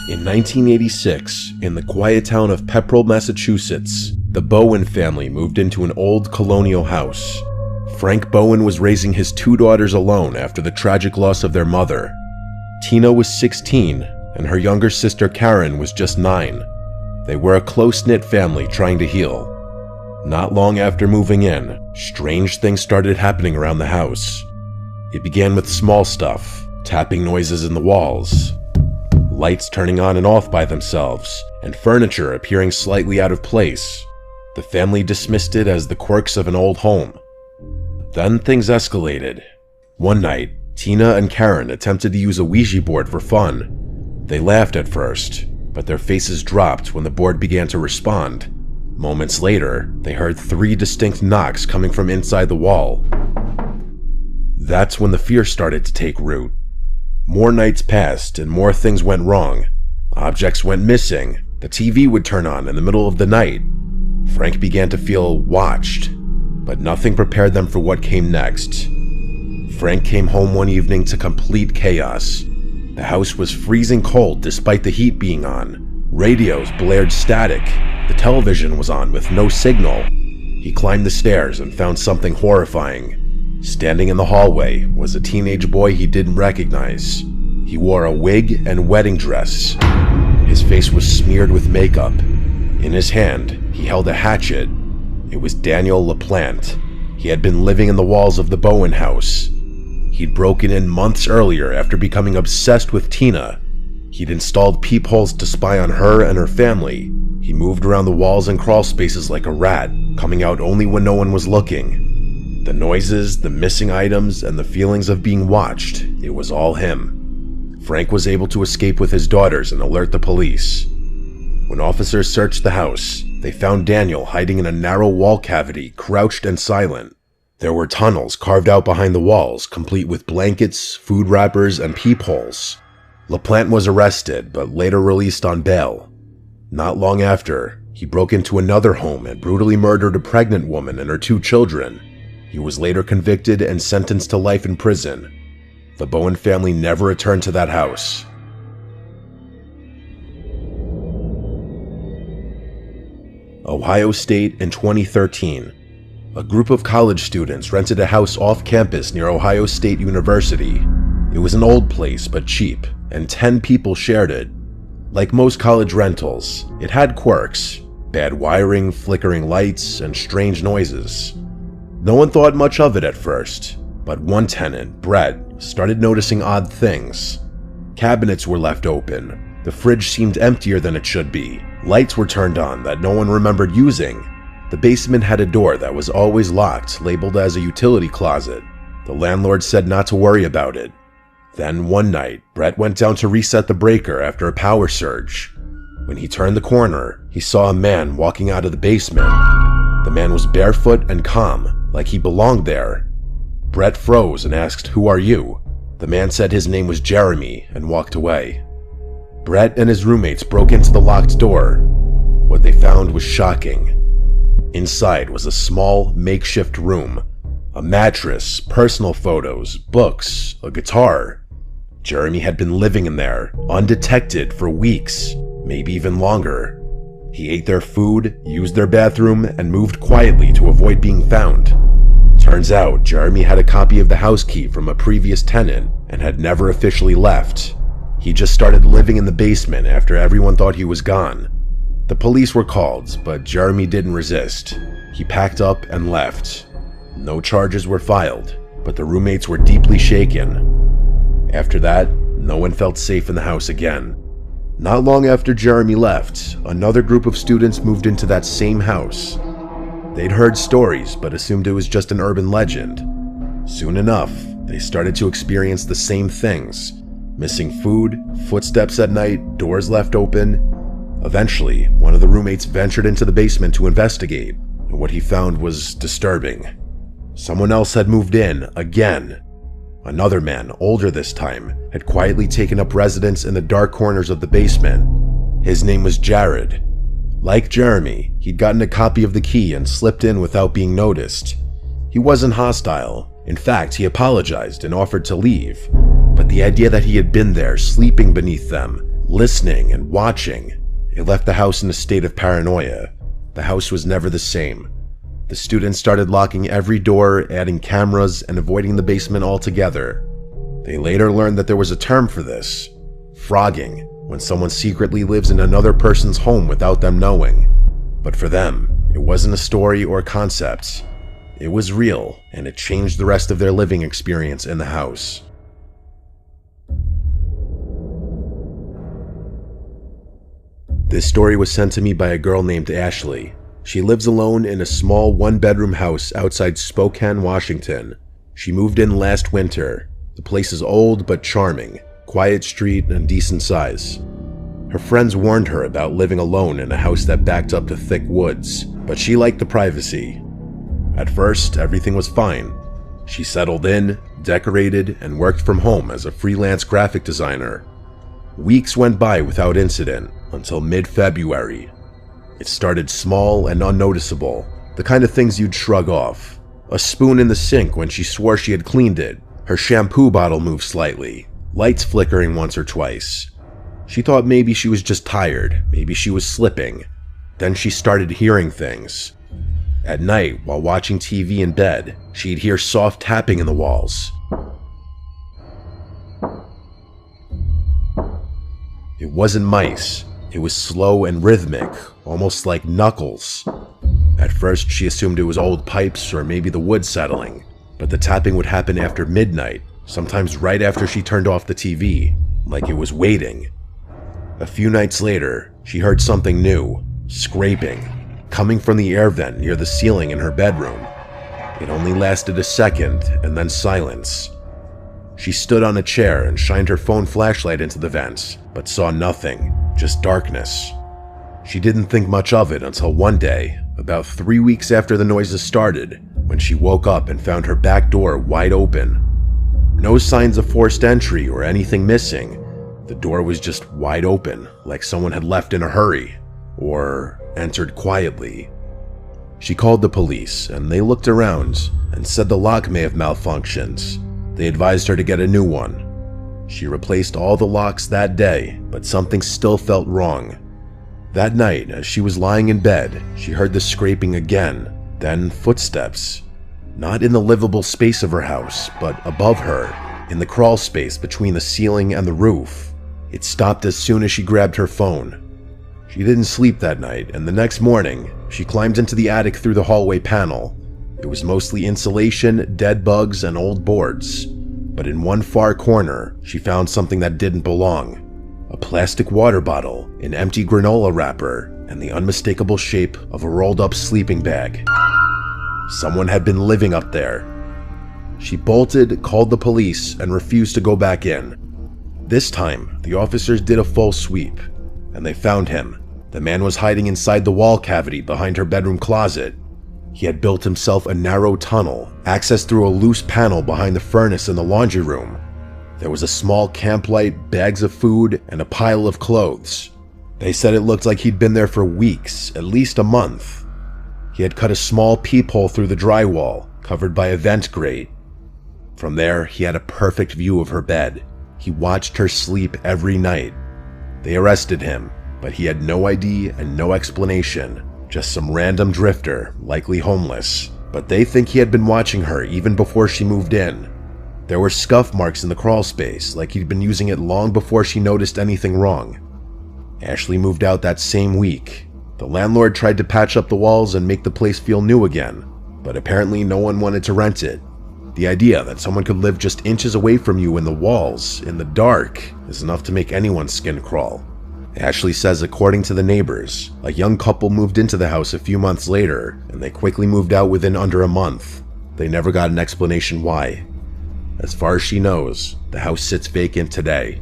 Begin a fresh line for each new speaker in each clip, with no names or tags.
In 1986, in the quiet town of Pepperell, Massachusetts, the Bowen family moved into an old colonial house. Frank Bowen was raising his 2 daughters alone after the tragic loss of their mother. Tina was 16, and her younger sister Karen was just 9. They were a close-knit family trying to heal. Not long after moving in, strange things started happening around the house. It began with small stuff, tapping noises in the walls, lights turning on and off by themselves, and furniture appearing slightly out of place. The family dismissed it as the quirks of an old home. Then things escalated. One night, Tina and Karen attempted to use a Ouija board for fun. They laughed at first, but their faces dropped when the board began to respond. Moments later, they heard 3 distinct knocks coming from inside the wall. That's when the fear started to take root. More nights passed and more things went wrong. Objects went missing. The TV would turn on in the middle of the night. Frank began to feel watched, but nothing prepared them for what came next. Frank came home one evening to complete chaos. The house was freezing cold despite the heat being on. Radios blared static. The television was on with no signal. He climbed the stairs and found something horrifying. Standing in the hallway was a teenage boy he didn't recognize. He wore a wig and wedding dress. His face was smeared with makeup. In his hand, he held a hatchet. It was Daniel LaPlante. He had been living in the walls of the Bowen house. He'd broken in months earlier after becoming obsessed with Tina. He'd installed peepholes to spy on her and her family. He moved around the walls and crawl spaces like a rat, coming out only when no one was looking. The noises, the missing items, and the feelings of being watched, it was all him. Frank was able to escape with his daughters and alert the police. When officers searched the house, they found Daniel hiding in a narrow wall cavity, crouched and silent. There were tunnels carved out behind the walls, complete with blankets, food wrappers, and peepholes. LaPlante was arrested, but later released on bail. Not long after, he broke into another home and brutally murdered a pregnant woman and her 2 children. He was later convicted and sentenced to life in prison. The Bowen family never returned to that house. Ohio State in 2013. A group of college students rented a house off campus near Ohio State University. It was an old place but cheap, and 10 people shared it. Like most college rentals, it had quirks: bad wiring, flickering lights, and strange noises. No one thought much of it at first, but one tenant, Brett, started noticing odd things. Cabinets were left open. The fridge seemed emptier than it should be. Lights were turned on that no one remembered using. The basement had a door that was always locked, labeled as a utility closet. The landlord said not to worry about it. Then one night, Brett went down to reset the breaker after a power surge. When he turned the corner, he saw a man walking out of the basement. The man was barefoot and calm, like he belonged there. Brett froze and asked, "Who are you?" The man said his name was Jeremy and walked away. Brett and his roommates broke into the locked door. What they found was shocking. Inside was a small, makeshift room. A mattress, personal photos, books, a guitar. Jeremy had been living in there, undetected, for weeks, maybe even longer. He ate their food, used their bathroom, and moved quietly to avoid being found. Turns out, Jeremy had a copy of the house key from a previous tenant and had never officially left. He just started living in the basement after everyone thought he was gone. The police were called, but Jeremy didn't resist. He packed up and left. No charges were filed, but the roommates were deeply shaken. After that, no one felt safe in the house again. Not long after Jeremy left, another group of students moved into that same house. They'd heard stories, but assumed it was just an urban legend. Soon enough, they started to experience the same things: missing food, footsteps at night, doors left open. Eventually, one of the roommates ventured into the basement to investigate, and what he found was disturbing. Someone else had moved in, again. Another man, older this time, had quietly taken up residence in the dark corners of the basement. His name was Jared. Like Jeremy, he'd gotten a copy of the key and slipped in without being noticed. He wasn't hostile. In fact, he apologized and offered to leave. But the idea that he had been there, sleeping beneath them, listening and watching. It left the house in a state of paranoia. The house was never the same. The students started locking every door, adding cameras, and avoiding the basement altogether. They later learned that there was a term for this: frogging, when someone secretly lives in another person's home without them knowing. But for them, it wasn't a story or concept. It was real, and it changed the rest of their living experience in the house. This story was sent to me by a girl named Ashley. She lives alone in a small one-bedroom house outside Spokane, Washington. She moved in last winter. The place is old but charming, quiet street and decent size. Her friends warned her about living alone in a house that backed up to thick woods, but she liked the privacy. At first, everything was fine. She settled in, decorated, and worked from home as a freelance graphic designer. Weeks went by without incident until mid-February. It started small and unnoticeable, the kind of things you'd shrug off. A spoon in the sink when she swore she had cleaned it, her shampoo bottle moved slightly, lights flickering once or twice. She thought maybe she was just tired, maybe she was slipping. Then she started hearing things. At night, while watching TV in bed, she'd hear soft tapping in the walls. It wasn't mice. It was slow and rhythmic, almost like knuckles. At first, she assumed it was old pipes or maybe the wood settling, but the tapping would happen after midnight, sometimes right after she turned off the TV, like it was waiting. A few nights later, she heard something new, scraping, coming from the air vent near the ceiling in her bedroom. It only lasted a second, and then silence. She stood on a chair and shined her phone flashlight into the vents, but saw nothing, just darkness. She didn't think much of it until one day, about 3 weeks after the noises started, when she woke up and found her back door wide open. No signs of forced entry or anything missing. The door was just wide open, like someone had left in a hurry, or entered quietly. She called the police, and they looked around and said the lock may have malfunctioned. They advised her to get a new one. She replaced all the locks that day, but something still felt wrong. That night, as she was lying in bed, she heard the scraping again, then footsteps. Not in the livable space of her house, but above her, in the crawl space between the ceiling and the roof. It stopped as soon as she grabbed her phone. She didn't sleep that night, and the next morning, she climbed into the attic through the hallway panel. It was mostly insulation, dead bugs, and old boards. But in one far corner, she found something that didn't belong. A plastic water bottle, an empty granola wrapper, and the unmistakable shape of a rolled-up sleeping bag. Someone had been living up there. She bolted, called the police, and refused to go back in. This time, the officers did a full sweep, and they found him. The man was hiding inside the wall cavity behind her bedroom closet. He had built himself a narrow tunnel, accessed through a loose panel behind the furnace in the laundry room. There was a small camp light, bags of food, and a pile of clothes. They said it looked like he'd been there for weeks, at least a month. He had cut a small peephole through the drywall, covered by a vent grate. From there, he had a perfect view of her bed. He watched her sleep every night. They arrested him, but he had no ID and no explanation. Just some random drifter, likely homeless. But they think he had been watching her even before she moved in. There were scuff marks in the crawl space, like he'd been using it long before she noticed anything wrong. Ashley moved out that same week. The landlord tried to patch up the walls and make the place feel new again, but apparently no one wanted to rent it. The idea that someone could live just inches away from you in the walls, in the dark, is enough to make anyone's skin crawl. Ashley says according to the neighbors, a young couple moved into the house a few months later, and they quickly moved out within under a month. They never got an explanation why. As far as she knows, the house sits vacant today.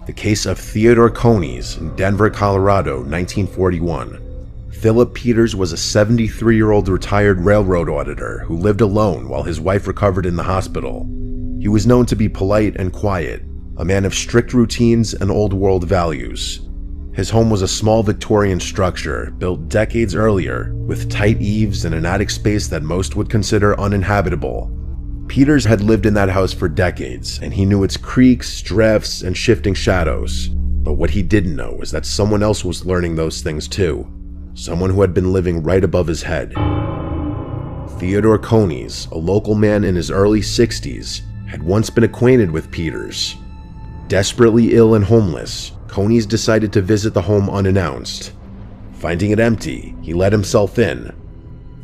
The case of Theodore Coneys in Denver, Colorado, 1941. Philip Peters was a 73-year-old retired railroad auditor who lived alone while his wife recovered in the hospital. He was known to be polite and quiet, a man of strict routines and old-world values. His home was a small Victorian structure built decades earlier with tight eaves and an attic space that most would consider uninhabitable. Peters had lived in that house for decades, and he knew its creaks, drafts, and shifting shadows. But what he didn't know was that someone else was learning those things too. Someone who had been living right above his head. Theodore Conies, a local man in his early 60s, had once been acquainted with Peters. Desperately ill and homeless, Conies decided to visit the home unannounced. Finding it empty, he let himself in.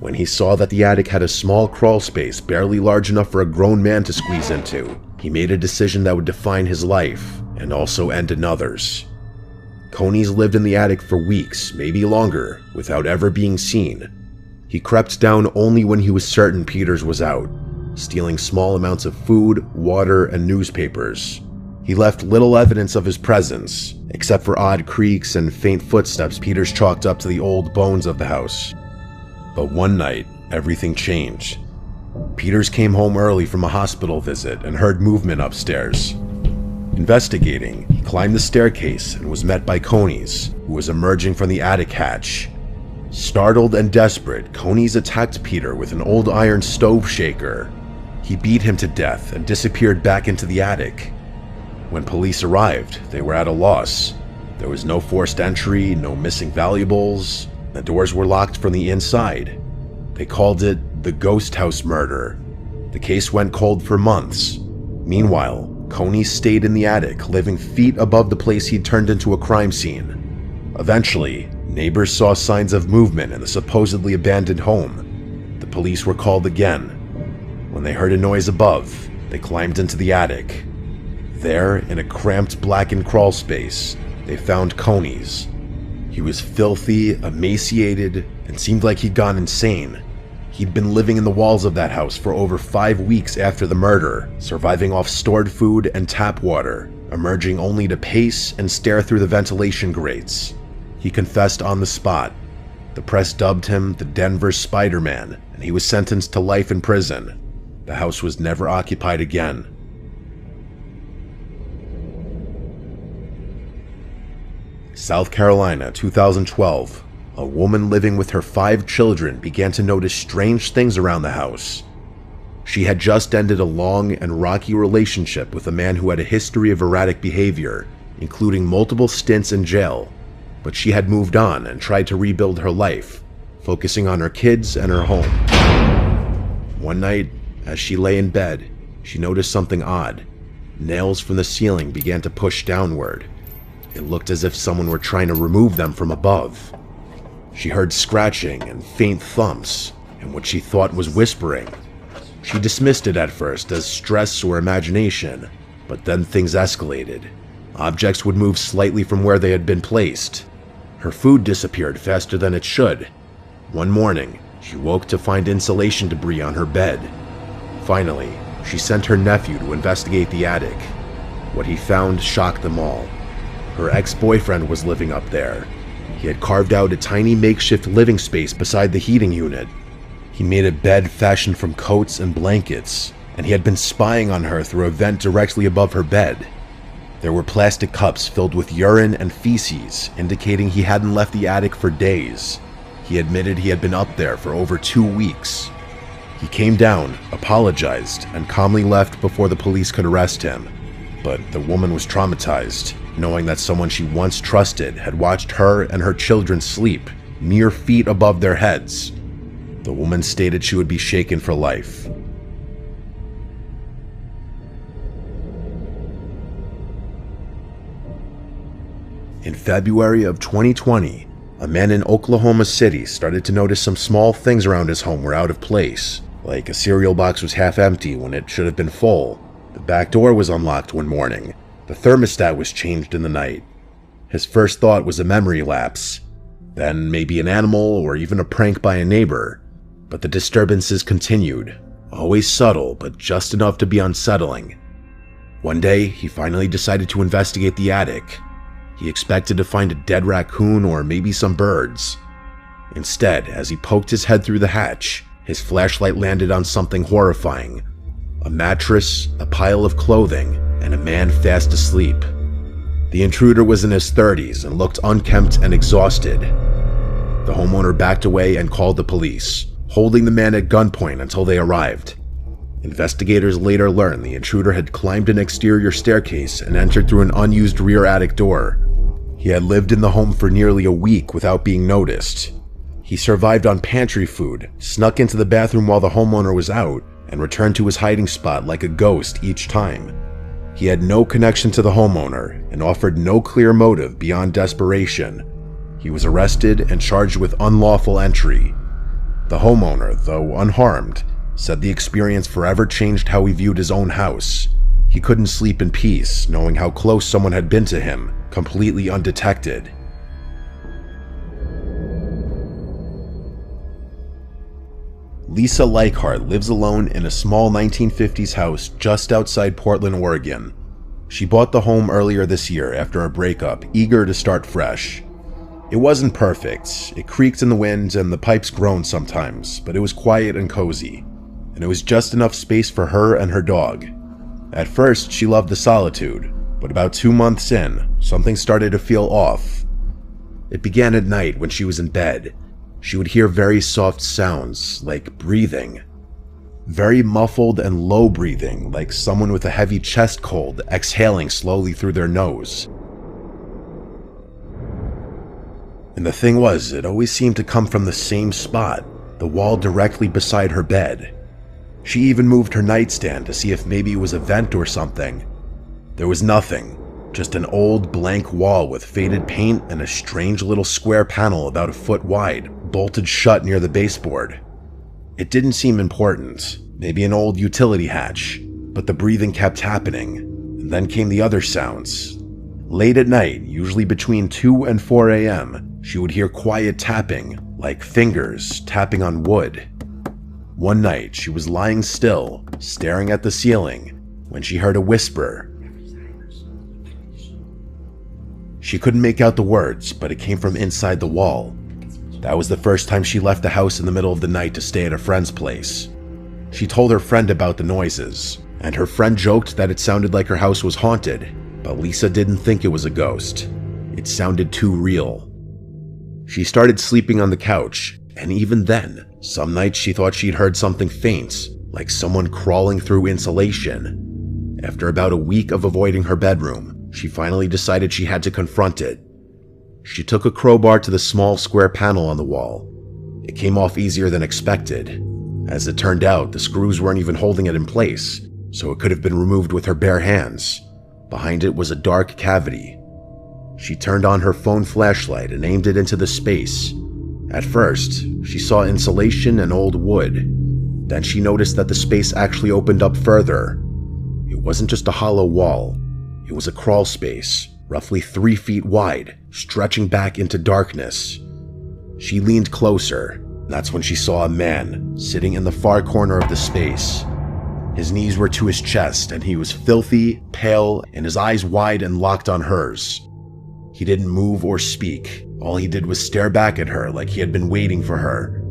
When he saw that the attic had a small crawl space barely large enough for a grown man to squeeze into, he made a decision that would define his life and also end another's. Conies lived in the attic for weeks, maybe longer, without ever being seen. He crept down only when he was certain Peters was out, stealing small amounts of food, water, and newspapers. He left little evidence of his presence, except for odd creaks and faint footsteps Peters chalked up to the old bones of the house. But one night, everything changed. Peters came home early from a hospital visit and heard movement upstairs. Investigating, he climbed the staircase and was met by Conies, who was emerging from the attic hatch. Startled and desperate, Conies attacked Peter with an old iron stove shaker. He beat him to death and disappeared back into the attic. When police arrived, they were at a loss. There was no forced entry, no missing valuables. The doors were locked from the inside. They called it the ghost house murder. The case went cold for months. Meanwhile, Conies stayed in the attic, living feet above the place he'd turned into a crime scene. Eventually, neighbors saw signs of movement in the supposedly abandoned home. The police were called again. When they heard a noise above, they climbed into the attic. There, in a cramped blackened crawl space, they found Conies. He was filthy, emaciated, and seemed like he'd gone insane. He'd been living in the walls of that house for over 5 weeks after the murder, surviving off stored food and tap water, emerging only to pace and stare through the ventilation grates. He confessed on the spot. The press dubbed him the Denver Spider-Man, and he was sentenced to life in prison. The house was never occupied again. South Carolina, 2012. A woman living with her 5 children began to notice strange things around the house. She had just ended a long and rocky relationship with a man who had a history of erratic behavior, including multiple stints in jail, but she had moved on and tried to rebuild her life, focusing on her kids and her home. One night, as she lay in bed, she noticed something odd. Nails from the ceiling began to push downward. It looked as if someone were trying to remove them from above. She heard scratching and faint thumps, and what she thought was whispering. She dismissed it at first as stress or imagination, but then things escalated. Objects would move slightly from where they had been placed. Her food disappeared faster than it should. One morning, she woke to find insulation debris on her bed. Finally, she sent her nephew to investigate the attic. What he found shocked them all. Her ex-boyfriend was living up there. He had carved out a tiny makeshift living space beside the heating unit. He made a bed fashioned from coats and blankets, and he had been spying on her through a vent directly above her bed. There were plastic cups filled with urine and feces, indicating he hadn't left the attic for days. He admitted he had been up there for over 2 weeks. He came down, apologized, and calmly left before the police could arrest him. But the woman was traumatized, knowing that someone she once trusted had watched her and her children sleep, mere feet above their heads. The woman stated she would be shaken for life. In February of 2020, a man in Oklahoma City started to notice some small things around his home were out of place, like a cereal box was half empty when it should have been full. The back door was unlocked one morning. The thermostat was changed in the night. His first thought was a memory lapse, then maybe an animal or even a prank by a neighbor. But the disturbances continued, always subtle but just enough to be unsettling. One day, he finally decided to investigate the attic. He expected to find a dead raccoon or maybe some birds. Instead, as he poked his head through the hatch, his flashlight landed on something horrifying. A mattress, a pile of clothing, and a man fast asleep. The intruder was in his 30s and looked unkempt and exhausted. The homeowner backed away and called the police, holding the man at gunpoint until they arrived. Investigators later learned the intruder had climbed an exterior staircase and entered through an unused rear attic door. He had lived in the home for nearly a week without being noticed. He survived on pantry food, snuck into the bathroom while the homeowner was out, and returned to his hiding spot like a ghost each time. He had no connection to the homeowner and offered no clear motive beyond desperation. He was arrested and charged with unlawful entry. The homeowner, though unharmed, said the experience forever changed how he viewed his own house. He couldn't sleep in peace, knowing how close someone had been to him, completely undetected. Lisa Leichhardt lives alone in a small 1950s house just outside Portland, Oregon. She bought the home earlier this year after a breakup, eager to start fresh. It wasn't perfect. It creaked in the wind and the pipes groaned sometimes, but it was quiet and cozy, and it was just enough space for her and her dog. At first, she loved the solitude, but about 2 months in, something started to feel off. It began at night when she was in bed. She would hear very soft sounds, like breathing. Very muffled and low breathing, like someone with a heavy chest cold exhaling slowly through their nose. And the thing was, it always seemed to come from the same spot, the wall directly beside her bed. She even moved her nightstand to see if maybe it was a vent or something. There was nothing, just an old blank wall with faded paint and a strange little square panel about a foot wide, bolted shut near the baseboard. It didn't seem important, maybe an old utility hatch, but the breathing kept happening, and then came the other sounds. Late at night, usually between 2 and 4 a.m., she would hear quiet tapping, like fingers tapping on wood. One night, she was lying still, staring at the ceiling, when she heard a whisper. She couldn't make out the words, but it came from inside the wall. That was the first time she left the house in the middle of the night to stay at a friend's place. She told her friend about the noises, and her friend joked that it sounded like her house was haunted, but Lisa didn't think it was a ghost. It sounded too real. She started sleeping on the couch, and even then, some nights she thought she'd heard something faint, like someone crawling through insulation. After about a week of avoiding her bedroom, she finally decided she had to confront it. She took a crowbar to the small square panel on the wall. It came off easier than expected. As it turned out, the screws weren't even holding it in place, so it could have been removed with her bare hands. Behind it was a dark cavity. She turned on her phone flashlight and aimed it into the space. At first, she saw insulation and old wood. Then she noticed that the space actually opened up further. It wasn't just a hollow wall. It was a crawl space, roughly 3 feet wide, stretching back into darkness. She leaned closer. That's when she saw a man sitting in the far corner of the space. His knees were to his chest, and he was filthy, pale, and his eyes wide and locked on hers. He didn't move or speak. All he did was stare back at her like he had been waiting for her.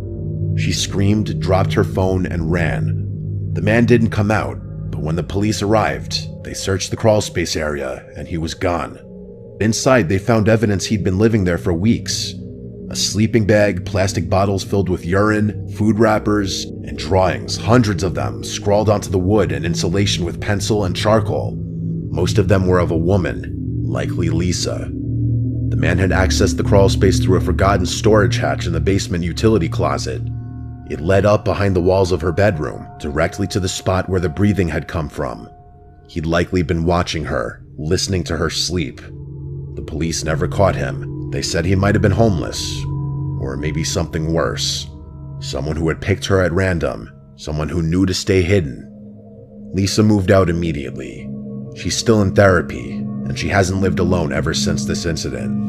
She screamed, dropped her phone, and ran. The man didn't come out, but when the police arrived, they searched the crawlspace area, and he was gone. Inside, they found evidence he'd been living there for weeks. A sleeping bag, plastic bottles filled with urine, food wrappers, and drawings, hundreds of them, scrawled onto the wood and insulation with pencil and charcoal. Most of them were of a woman, likely Lisa. The man had accessed the crawlspace through a forgotten storage hatch in the basement utility closet. It led up behind the walls of her bedroom, directly to the spot where the breathing had come from. He'd likely been watching her, listening to her sleep. The police never caught him. They said he might have been homeless, or maybe something worse. Someone who had picked her at random, someone who knew to stay hidden. Lisa moved out immediately. She's still in therapy, and she hasn't lived alone ever since this incident.